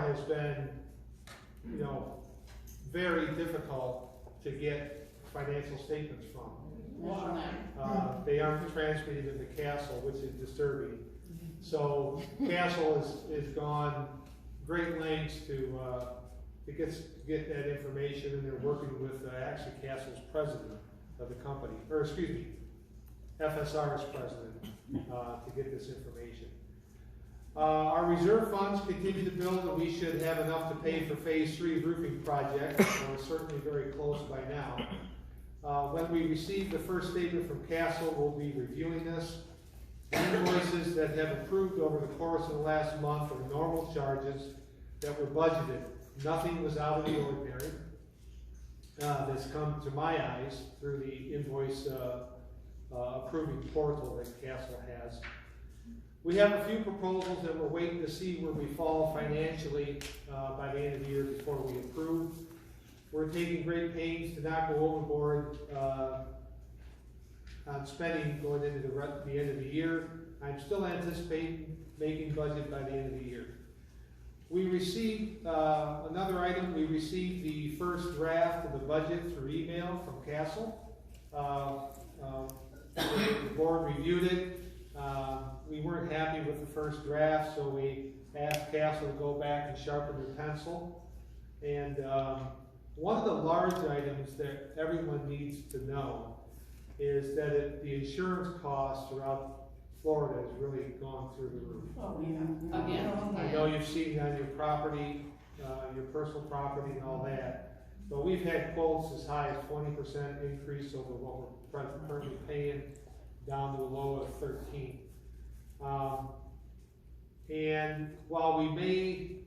has been, you know, very difficult to get financial statements from. They aren't transmitted into Castle, which is disturbing. So Castle has gone great lengths to get that information, and they're working with actually Castle's president of the company, or excuse me, FSR's president, to get this information. Our reserve funds continue to build, and we should have enough to pay for phase 3 roofing project. We're certainly very close by now. When we receive the first statement from Castle, we'll be reviewing this. The invoices that have approved over the course of the last month are normal charges that were budgeted. Nothing was out of the ordinary. That's come to my eyes through the invoice approving portal that Castle has. We have a few proposals that we're waiting to see where we fall financially by the end of the year before we approve. We're taking great pains to not go overboard on spending going into the end of the year. I'm still anticipating making budget by the end of the year. We received another item. We received the first draft of the budget through email from Castle. The board reviewed it. We weren't happy with the first draft, so we asked Castle to go back and sharpen their pencil. And one of the large items that everyone needs to know is that the insurance costs throughout Florida has really gone through the roof. Oh, yeah. I know you've seen on your property, your personal property and all that, but we've had quotes as high as 20% increase over what we're currently paying, down to a low of 13. And while we may,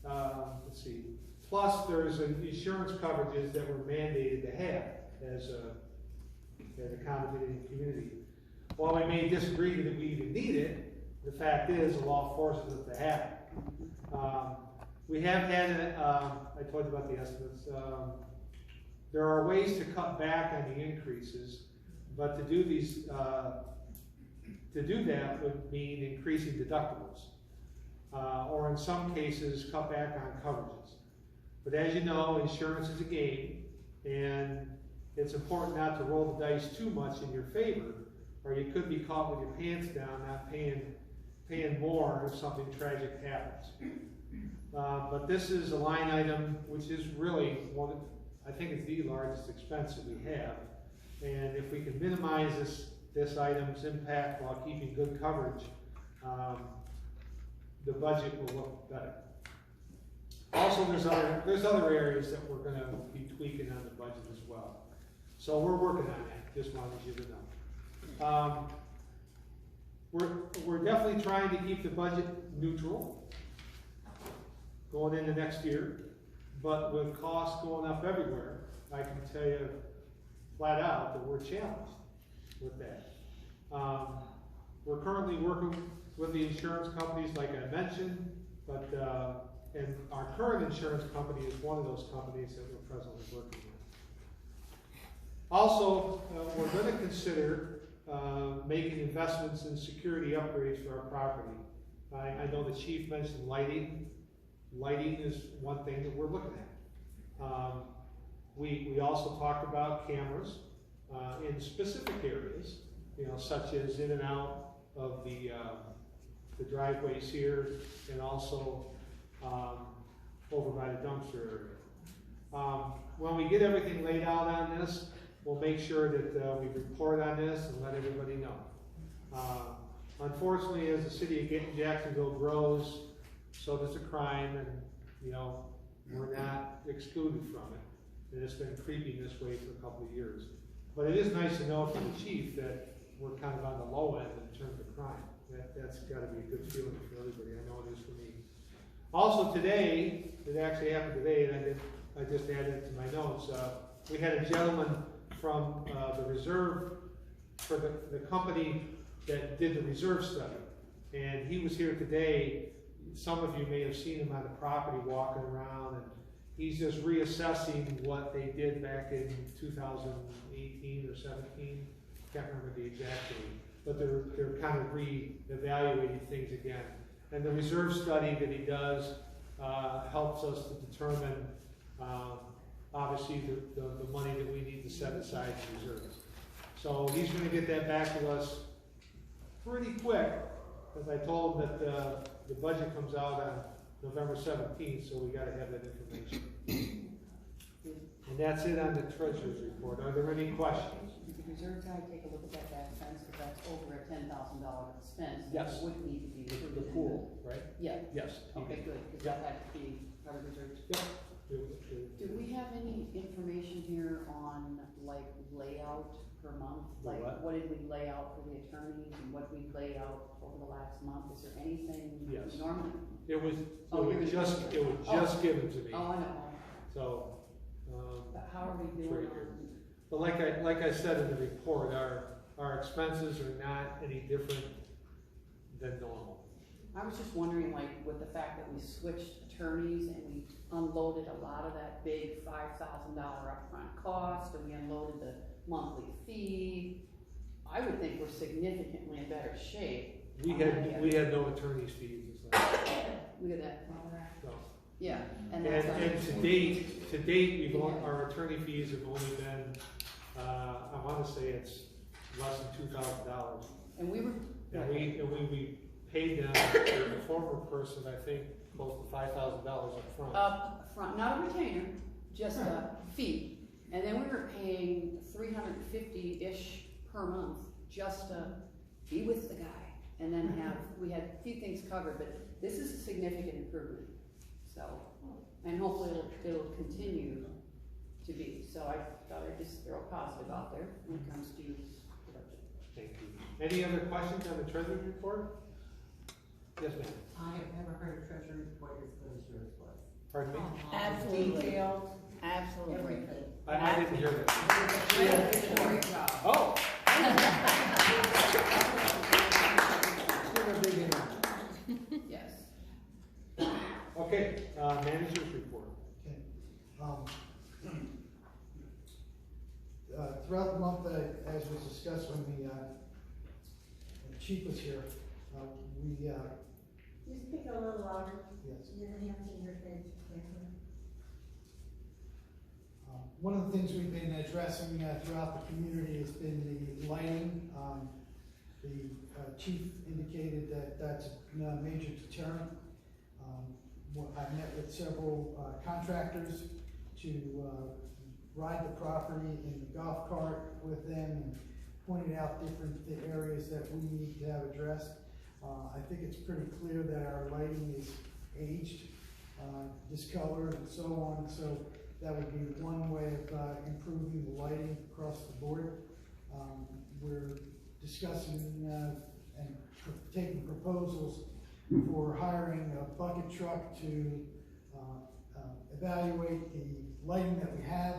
let's see, plus there's insurance coverages that we're mandated to have as an accommodating community. While we may disagree that we even need it, the fact is the law forces us to have it. We have had, I told you about the estimates, there are ways to cut back on the increases, but to do these, to do that would mean increasing deductibles, or in some cases cut back on coverages. But as you know, insurance is a game, and it's important not to roll the dice too much in your favor, or you could be caught with your pants down, not paying more if something tragic happens. But this is a line item which is really one of, I think it's the largest expense that we have. And if we can minimize this item's impact while keeping good coverage, the budget will look better. Also, there's other areas that we're going to be tweaking on the budget as well. So we're working on that, just wanted you to know. We're definitely trying to keep the budget neutral going into next year, but with costs going up everywhere, I can tell you flat out that we're challenged with that. We're currently working with the insurance companies, like I mentioned, but and our current insurance company is one of those companies that we're presently working with. Also, we're going to consider making investments in security upgrades for our property. I know the chief mentioned lighting. Lighting is one thing that we're looking at. We also talked about cameras in specific areas, you know, such as in and out of the the driveways here and also, over by the dumpster area. When we get everything laid out on this, we'll make sure that, we report on this and let everybody know. Unfortunately, as the city of Jacksonville grows, so does the crime, and, you know, we're not excluded from it. And it's been creeping this way for a couple of years. But it is nice to know from the chief that we're kind of on the low end in terms of crime. That's gotta be a good feeling for everybody, I know it is for me. Also today, it actually happened today, and I just added it to my notes, we had a gentleman from, the reserve, for the company that did the reserve study. And he was here today. Some of you may have seen him on the property walking around, and he's just reassessing what they did back in 2018 or 17. Can't remember the exact date, but they're kind of re-evaluating things again. And the reserve study that he does helps us to determine, obviously, the money that we need to set aside in reserves. So he's going to get that back to us pretty quick, because I told him that the budget comes out on November 17th, so we got to have that information. And that's it on the treasurer's report. Are there any questions? Did the reserve guy take a look at that expense, because that's over a $10,000 expense? Yes. It would need to be. The pool, right? Yeah. Yes. Okay, good, because that had to be part of reserves. Yep. Do we have any information here on, like, layout per month? The Like, what? what did we lay out for the attorneys, and what we laid out over the last month? Is there anything Yes. normally? It was Oh, just oh. given to me. Oh, I know. So. But how are we it's doing right here. on? But like I said in the report, our expenses are not any different than normal. I was just wondering, like, with the fact that we switched attorneys and we unloaded a lot of that big $5,000 upfront cost, and we unloaded the monthly fee, I would think we're significantly in better shape. We had no attorney's fees and stuff. Look at that. So. Yeah, And that's. to date, our attorney fees have only been, I wanna say it's less than $2,000. And we were. And we paid them, the former person, I think, close to $5,000 up front. Up front, not a retainer, just a fee. And then we were paying $350-ish per month just to be with the guy. And then we had a few things covered, but this is a significant improvement. So, and hopefully it'll continue to be. So I thought I'd just throw positive out there when it comes to production. Thank you. Any other questions on the treasurer's report? Yes, ma'am. I have never heard a treasury report as good as yours was. Pardon me? Absolutely. Detailed, absolutely. Everything. I didn't hear that. Great job. Oh. Yes. Okay, manager's report. Okay. Throughout the month, as was discussed when the chief was here, we, Just speak a little louder. Yes. You're gonna have to in your face. one of the things we've been addressing throughout the community has been the lighting. The chief indicated that that's a major deterrent. I've met with several contractors to ride the property in the golf cart with them and pointed out different areas that we need to have addressed. I think it's pretty clear that our lighting is aged, discolored, and so on. So that would be one way of improving the lighting across the board. We're discussing and taking proposals for hiring a bucket truck to evaluate the lighting that we have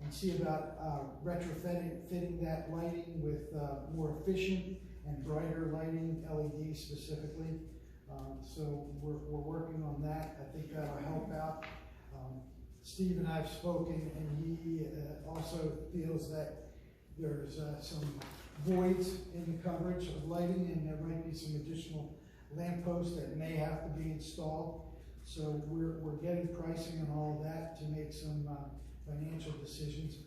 and see about retrofitting that lighting with more efficient and brighter lighting, LED specifically. So we're working on that. I think that'll help out. Steve and I have spoken, and he also feels that there's some voids in the coverage of lighting, and there might be some additional lampposts that may have to be installed. So we're getting pricing on all of that to make some financial decisions.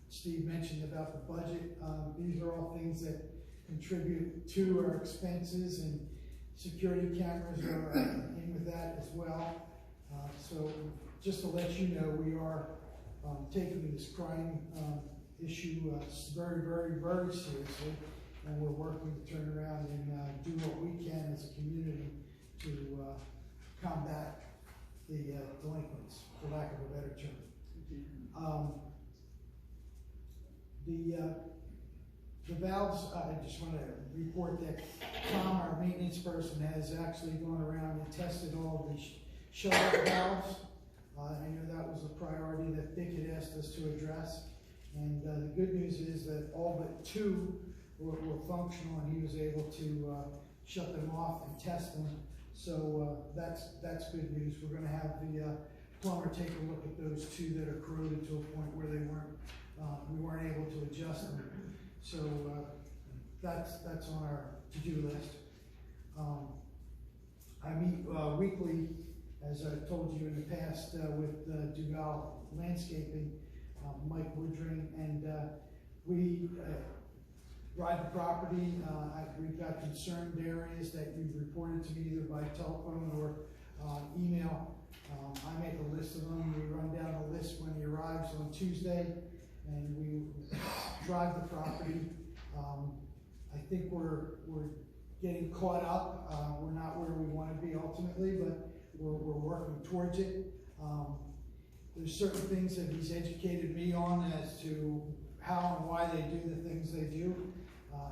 Steve mentioned about the budget. These are all things that contribute to our expenses, and security cameras are in with that as well. So just to let you know, we are taking this crime issue very, very, very seriously, and we're working to turn around and do what we can as a community to combat the delinquents, for lack of a better term. The valves, I just want to report that Tom, our maintenance person, has actually gone around and tested all the shut-off valves. I know that was a priority that Dick had asked us to address. And the good news is that all but 2 were functional, and he was able to shut them off and test them. So that's good news. We're going to have the plumber take a look at those 2 that are corroded to a point where they we weren't able to adjust them. So that's on our to-do list. I meet weekly, as I told you in the past, with Duval Landscaping, Mike Woodring, and we ride the property. We've got concerned areas that you've reported to me either by telephone or email. I make a list of them. We run down the list when he arrives on Tuesday, and we drive the property. I think we're getting caught up. We're not where we want to be ultimately, but we're working towards it. There's certain things that he's educated me on as to how and why they do the things they do,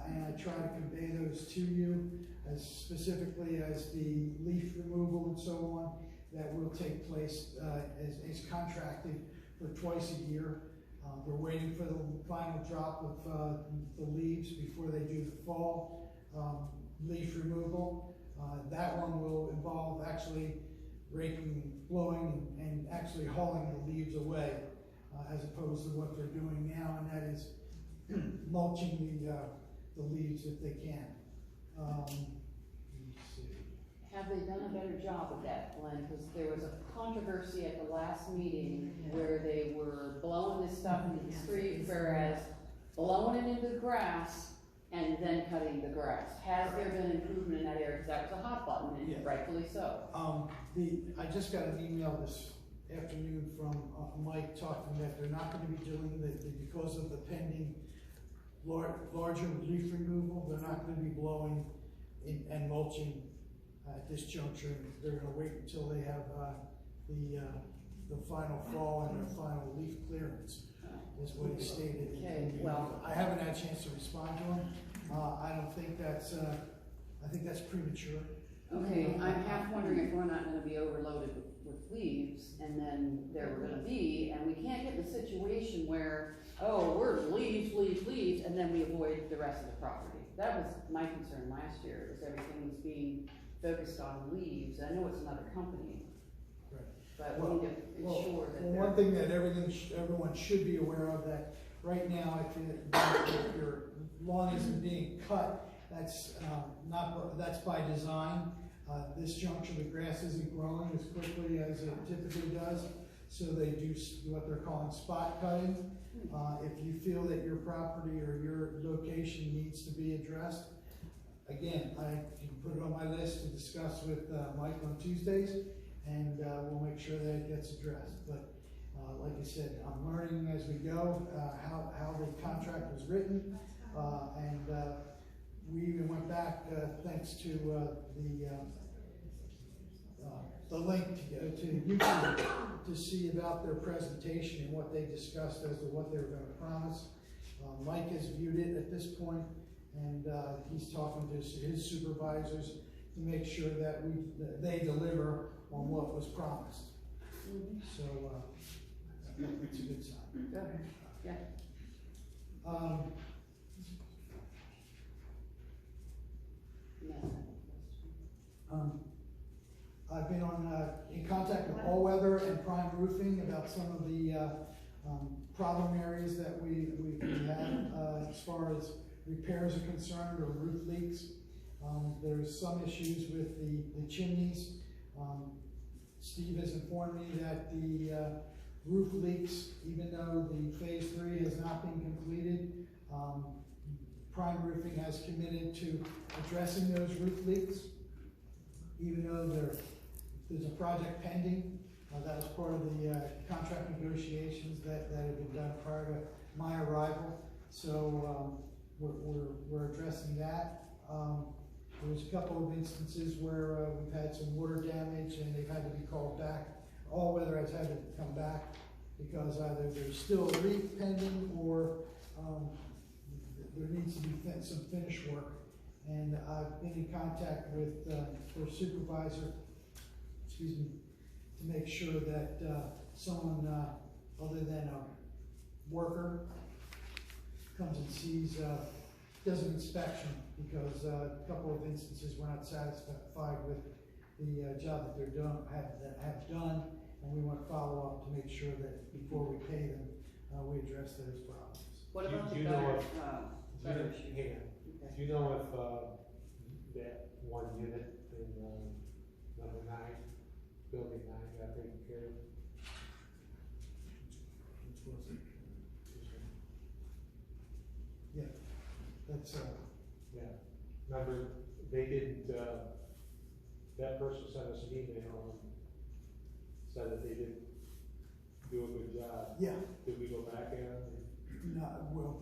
and I try to convey those to you, as specifically as the leaf removal and so on that will take place as contracted for twice a year. We're waiting for the final drop of the leaves before they do the fall leaf removal. That one will involve actually raking, blowing, and actually hauling the leaves away, as opposed to what they're doing now, and that is mulching the leaves if they can. Let me see. Have they done a better job of that, Glenn? Because there was a controversy at the last meeting where they were blowing this stuff into the street, whereas blowing it into the grass and then cutting the grass. Has there been improvement in that area? Because that was a hot button, and rightfully so. I just got an email this afternoon from Mike talking that they're not going to be doing because of the pending larger leaf removal. They're not going to be blowing and mulching at this juncture. They're going to wait until they have the final fall and the final leaf clearance, is what he stated. Okay, well, I haven't had a chance to respond to him. I don't think that's. I think that's premature. Okay, I'm half wondering if we're not going to be overloaded with leaves, and then there we're going to be, and we can't get in a situation where, oh, we're leaves, and then we avoid the rest of the property. That was my concern last year, was everything was being focused on leaves. I know it's another company, but we need to ensure that. One thing that everyone should be aware of, that right now, if your lawn isn't being cut, that's that's by design. This juncture, the grass isn't growing as quickly as it typically does, so they do what they're calling spot cutting. If you feel that your property or your location needs to be addressed, again, I can put it on my list to discuss with Mike on Tuesdays, and we'll make sure that it gets addressed. But like I said, I'm learning as we go how the contract was written, and we even went back thanks to the link to YouTube to see about their presentation and what they discussed as to what they were going to promise. Mike has viewed it at this point, and he's talking to his supervisors to make sure that they deliver on what was promised. So it's a good sign. Yeah. I've been in contact with All Weather and Prime Roofing about some of the problem areas that we had as far as repairs are concerned, or roof leaks. There's some issues with the chimneys. Steve has informed me that the roof leaks, even though the phase 3 has not been completed, Prime Roofing has committed to addressing those roof leaks. even though there's a project pending, that was part of the, contract negotiations that had been done prior to my arrival. So, we're addressing that. There was a couple of instances where, we've had some water damage and they've had to be called back. All weather has had to come back because either there's still a leak pending or, there needs to be some finish work. And I've been in contact with, their supervisor, excuse me, to make sure that, someone, other than a worker comes and sees, does an inspection, because a couple of instances we're not satisfied with the job that they're done, have done, and we want to follow up to make sure that before we pay them, we address those problems. What about Do the you know gutter, if- gutter issue? Hang on. Do you know if, that one unit in, number 9, building 9 got taken care of? Which was it? Yeah, that's, Yeah, remember, they didn't, that person sent us an email and said that they didn't do a good job. yeah, Did we go back at them? no, well,